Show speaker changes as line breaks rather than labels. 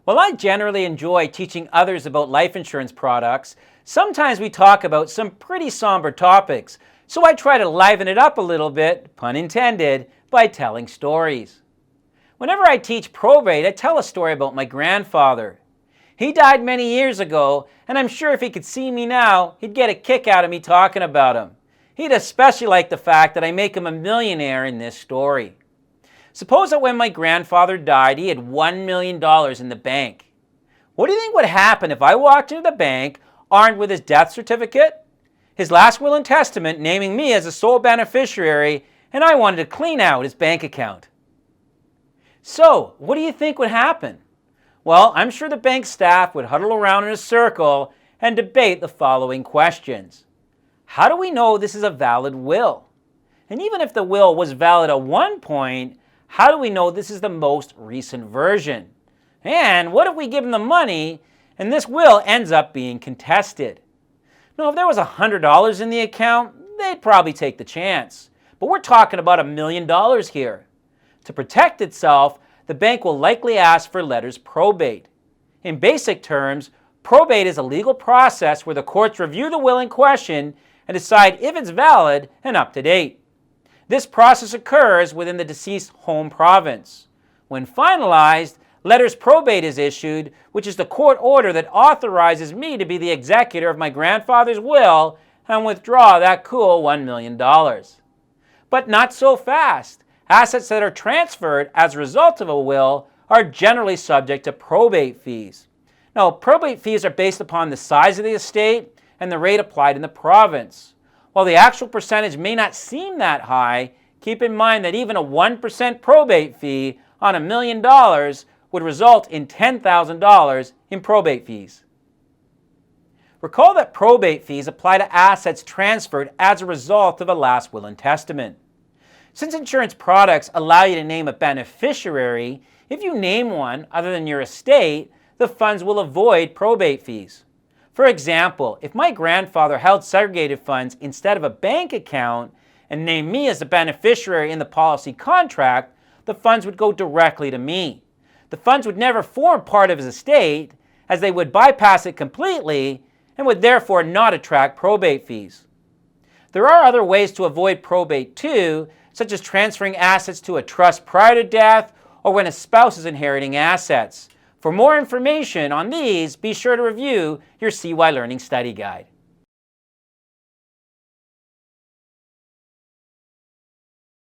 While I generally enjoy teaching others about life insurance products, sometimes we talk about some pretty somber topics, so I try to liven it up a little bit, pun intended, by telling stories. Whenever I teach probate, I tell a story about my grandfather. He died many years ago, and I'm sure if he could see me now, he'd get a kick out of me talking about him. He'd especially like the fact that I make him a millionaire in this story. Suppose that when my grandfather died, he had $1 million in the bank. What do you think would happen if I walked into the bank armed with his death certificate, his last will and testament naming me as the sole beneficiary, and I wanted to clean out his bank account? So, what do you think would happen? Well, I'm sure the bank staff would huddle around in a circle and debate the following questions. How do we know this is a valid will? And even if the will was valid at one point, how do we know this is the most recent version? And what if we give them the money and this will ends up being contested? Now, if there was $100 in the account, they'd probably take the chance. But we're talking about $1 million here. To protect itself, the bank will likely ask for letters probate. In basic terms, probate is a legal process where the courts review the will in question and decide if it's valid and up to date. This process occurs within the deceased's home province. When finalized, letters probate is issued, which is the court order that authorizes me to be the executor of my grandfather's will and withdraw that cool $1 million. But not so fast. Assets that are transferred as a result of a will are generally subject to probate fees. Now, probate fees are based upon the size of the estate and the rate applied in the province. While the actual percentage may not seem that high, keep in mind that even a 1% probate fee on $1 million would result in $10,000 in probate fees. Recall that probate fees apply to assets transferred as a result of a last will and testament. Since insurance products allow you to name a beneficiary, if you name one other than your estate, the funds will avoid probate fees. For example, if my grandfather held segregated funds instead of a bank account and named me as the beneficiary in the policy contract, the funds would go directly to me. The funds would never form part of his estate, as they would bypass it completely and would therefore not attract probate fees. There are other ways to avoid probate too, such as transferring assets to a trust prior to death or when a spouse is inheriting assets. For more information on these, be sure to review your SeeWhy Learning Study Guide.